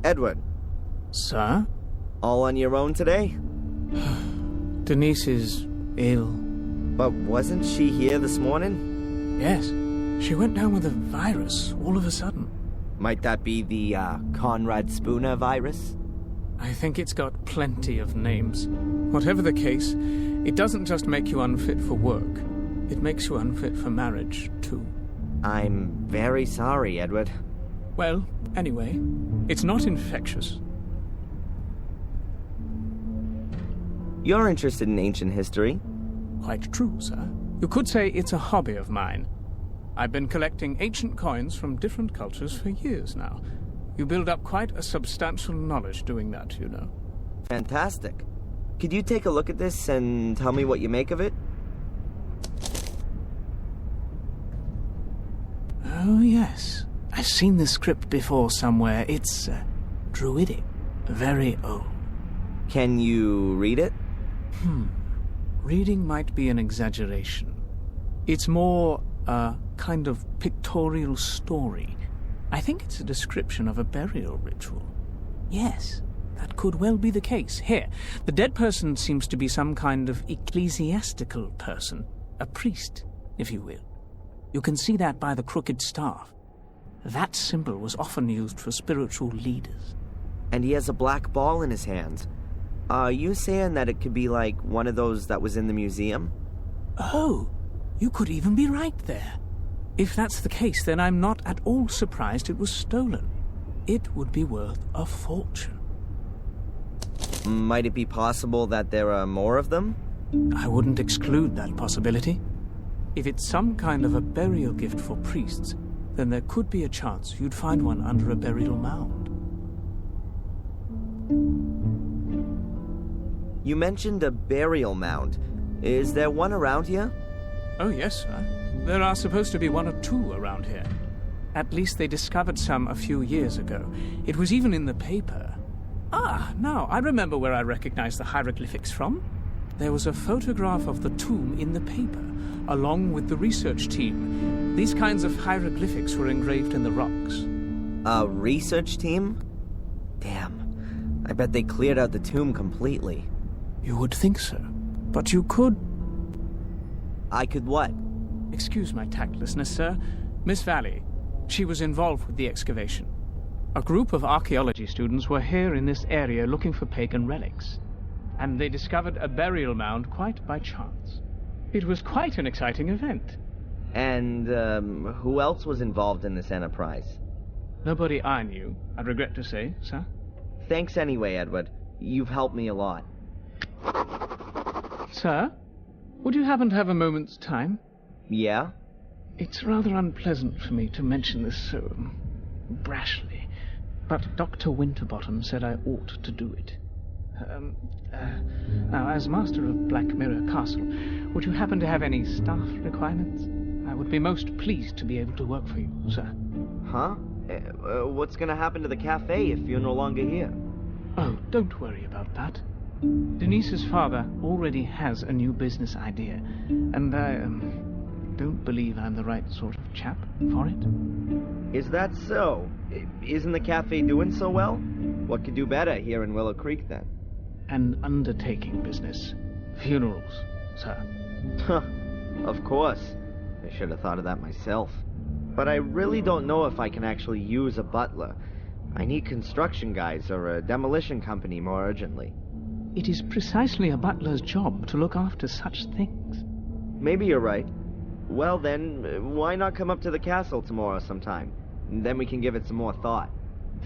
Edward. Sir? All on your own today? Denise is ill. But wasn't she here this morning? Yes. She went down with a virus all of a sudden. Might that be the, Conrad Spooner virus? I think it's got plenty of names. Whatever the case, it doesn't just make you unfit for work. It makes you unfit for marriage, too. I'm very sorry, Edward. Well, anyway, it's not infectious. You're interested in ancient history? Quite true, sir. You could say it's a hobby of mine. I've been collecting ancient coins from different cultures for years now. You build up quite a substantial knowledge doing that, you know. Fantastic. Could you take a look at this and tell me what you make of it? Oh, yes. I've seen this script before somewhere. It's druidic. Very old. Can you read it? Reading might be an exaggeration. It's more a kind of pictorial story. I think it's a description of a burial ritual. Yes, that could well be the case. Here, the dead person seems to be some kind of ecclesiastical person. A priest, if you will. You can see that by the crooked staff. That symbol was often used for spiritual leaders. And he has a black ball in his hands. Are you saying that it could be like one of those that was in the museum? Oh, you could even be right there. If that's the case, then I'm not at all surprised it was stolen. It would be worth a fortune. Might it be possible that there are more of them? I wouldn't exclude that possibility. If it's some kind of a burial gift for priests, then there could be a chance you'd find one under a burial mound. You mentioned a burial mound. Is there one around here? Oh, yes, sir. There are supposed to be one or two around here. At least they discovered some a few years ago. It was even in the paper. Ah, now I remember where I recognize the hieroglyphics from. There was a photograph of the tomb in the paper, along with the research team. These kinds of hieroglyphics were engraved in the rocks. A research team? Damn. I bet they cleared out the tomb completely. You would think so. But you could... I could what? Excuse my tactlessness, sir. Miss Valley, she was involved with the excavation. A group of archaeology students were here in this area looking for pagan relics, and they discovered a burial mound quite by chance. It was quite an exciting event. And, who else was involved in this enterprise? Nobody I knew, I regret to say, sir. Thanks anyway, Edward. You've helped me a lot. Sir, would you happen to have a moment's time? Yeah? It's rather unpleasant for me to mention this so brashly, but Dr. Winterbottom said I ought to do it. Now, as master of Black Mirror Castle, would you happen to have any staff requirements? I would be most pleased to be able to work for you, sir. Huh? What's gonna happen to the cafe if you're no longer here? Oh, don't worry about that. Denise's father already has a new business idea, and I don't believe I'm the right sort of chap for it. Is that so? Isn't the cafe doing so well? What could do better here in Willow Creek, then? An undertaking business. Funerals, sir. Huh. Of course. I should have thought of that myself. But I really don't know if I can actually use a butler. I need construction guys or a demolition company more urgently. It is precisely a butler's job to look after such things. Maybe you're right. Well then, why not come up to the castle tomorrow sometime? Then we can give it some more thought.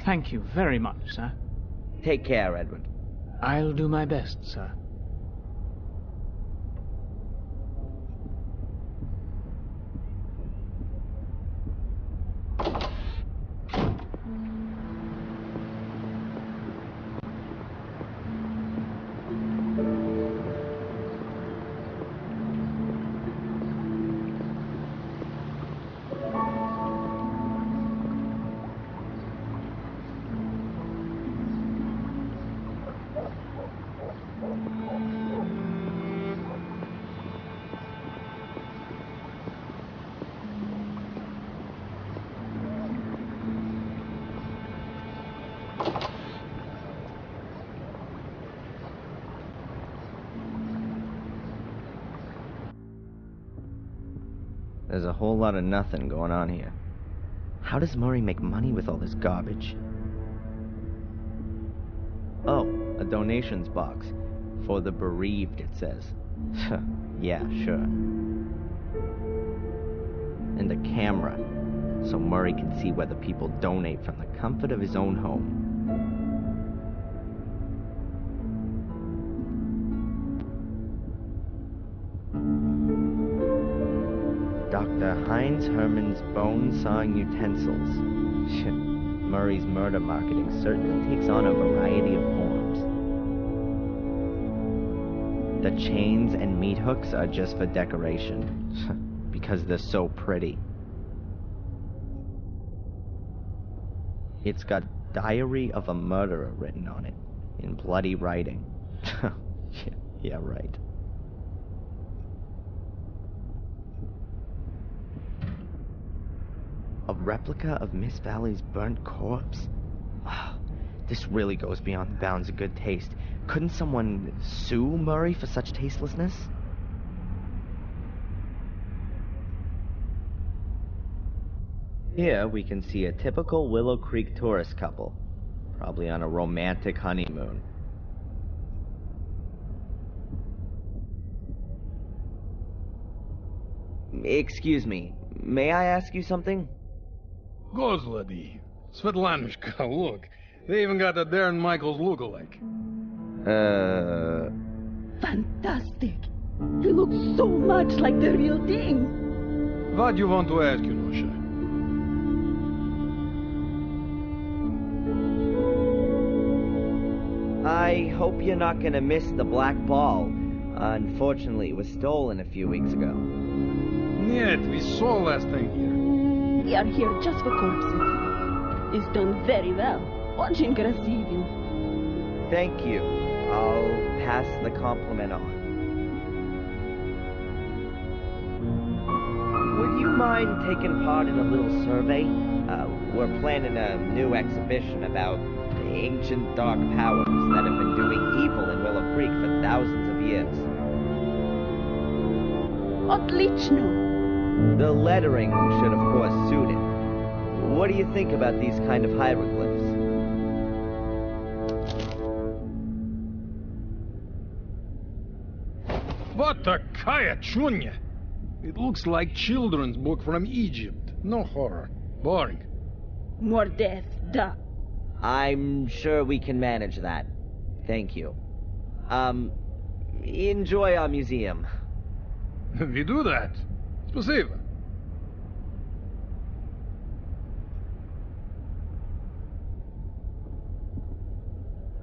Thank you very much, sir. Take care, Edward. I'll do my best, sir. There's a whole lot of nothing going on here. How does Murray make money with all this garbage? Oh, a donations box. For the Bereaved, it says. Yeah, sure. And a camera, so Murray can see whether people donate from the comfort of his own home. Dr. Heinz Herman's bone-sawing utensils. Murray's murder marketing certainly takes on a variety of forms. The chains and meat hooks are just for decoration, because they're so pretty. It's got Diary of a Murderer written on it, in bloody writing. Yeah, right. A replica of Miss Valley's burnt corpse? Wow, this really goes beyond the bounds of good taste. Couldn't someone sue Murray for such tastelessness? Here we can see a typical Willow Creek tourist couple, probably on a romantic honeymoon. Excuse me, may I ask you something? Gozlady. Svetlanushka, look. They even got a Darren Michaels lookalike. Fantastic. He looks so much like the real thing. What do you want to ask, Nosha? I hope you're not gonna miss the black ball. Unfortunately, it was stolen a few weeks ago. Нет, we saw last time here. We are here just for corpses. It's done very well. Очень красиво. Thank you. I'll pass the compliment on. Would you mind taking part in a little survey? We're planning a new exhibition about the ancient dark powers that have been doing evil in Willow Creek for thousands of years. Отлично. The lettering should, of course, suit it. What do you think about these kind of hieroglyphs? What a kaya chunya! It looks like children's book from Egypt. No horror. Boring. More death, da. I'm sure we can manage that. Thank you. Enjoy our museum. We do that. Спасибо.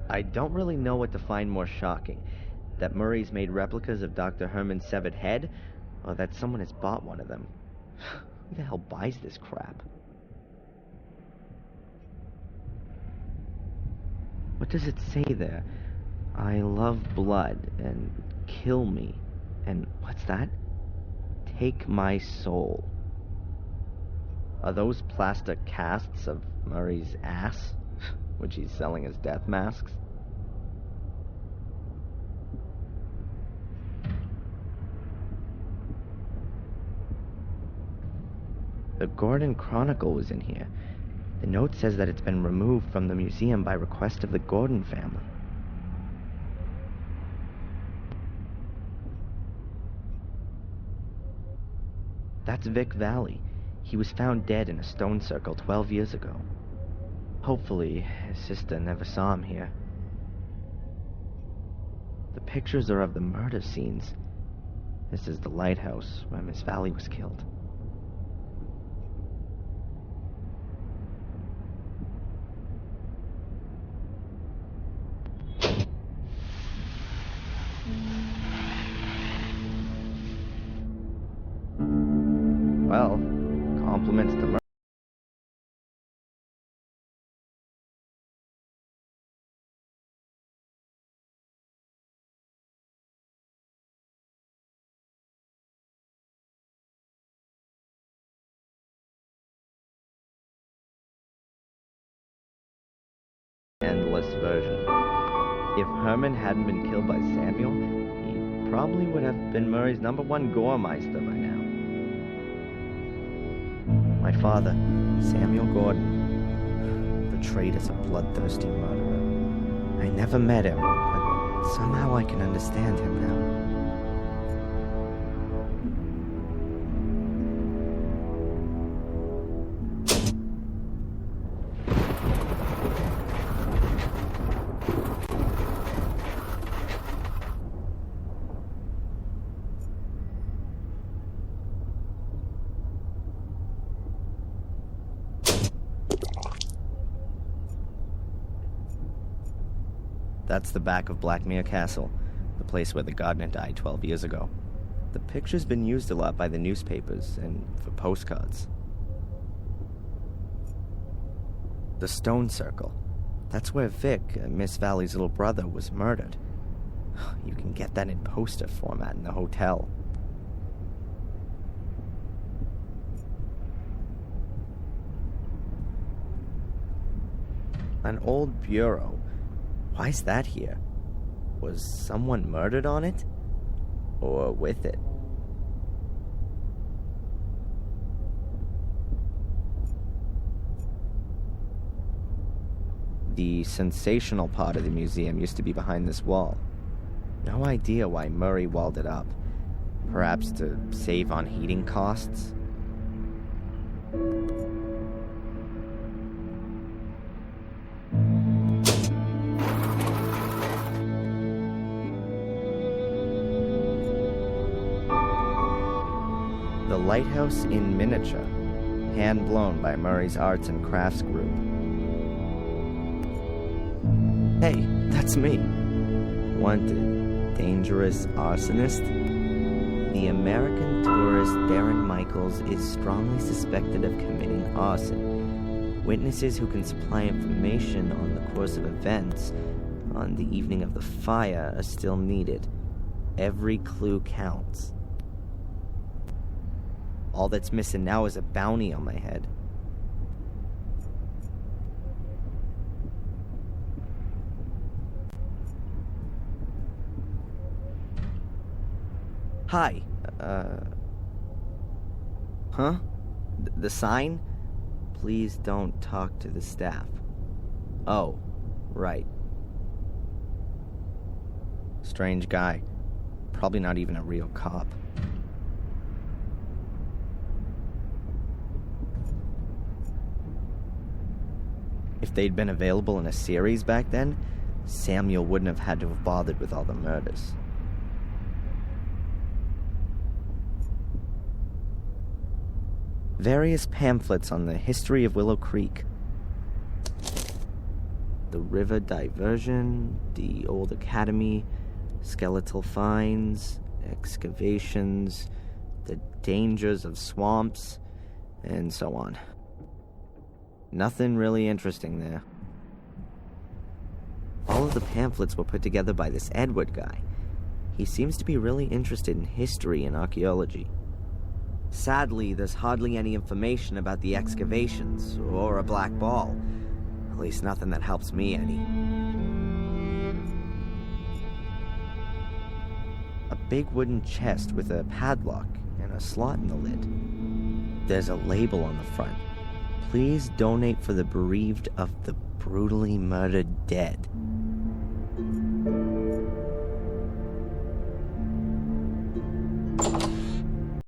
I don't really know what to find more shocking. That Murray's made replicas of Dr. Herman's severed head, or that someone has bought one of them. Who the hell buys this crap? What does it say there? I love blood, and kill me. And what's that? Take my soul. Are those plaster casts of Murray's ass, which he's selling as death masks? The Gordon Chronicle was in here. The note says that it's been removed from the museum by request of the Gordon family. That's Vic Valley. He was found dead in a stone circle 12 years ago. Hopefully, his sister never saw him here. The pictures are of the murder scenes. This is the lighthouse where Miss Valley was killed. Well, compliments to Murray. Endless version. If Herman hadn't been killed by Samuel, he probably would have been Murray's #1 Goremeister by now. My father, Samuel Gordon, portrayed as a bloodthirsty murderer. I never met him, but somehow I can understand him now. That's the back of Blackmere Castle, the place where the gardener died 12 years ago. The picture's been used a lot by the newspapers and for postcards. The Stone Circle. That's where Vic, Miss Valley's little brother, was murdered. You can get that in poster format in the hotel. An old bureau. Why's that here? Was someone murdered on it? Or with it? The sensational part of the museum used to be behind this wall. No idea why Murray walled it up. Perhaps to save on heating costs? The Lighthouse in Miniature, hand-blown by Murray's Arts and Crafts Group. Hey, that's me. Wanted, dangerous arsonist. The American tourist Darren Michaels is strongly suspected of committing arson. Witnesses who can supply information on the course of events on the evening of the fire are still needed. Every clue counts. All that's missing now is a bounty on my head. Hi, huh? The sign? Please don't talk to the staff. Oh, right. Strange guy. Probably not even a real cop. If they'd been available in a series back then, Samuel wouldn't have had to have bothered with all the murders. Various pamphlets on the history of Willow Creek. The river diversion, the old academy, skeletal finds, excavations, the dangers of swamps, and so on. Nothing really interesting there. All of the pamphlets were put together by this Edward guy. He seems to be really interested in history and archaeology. Sadly, there's hardly any information about the excavations or a black ball. At least nothing that helps me any. A big wooden chest with a padlock and a slot in the lid. There's a label on the front. Please donate for the bereaved of the brutally murdered dead.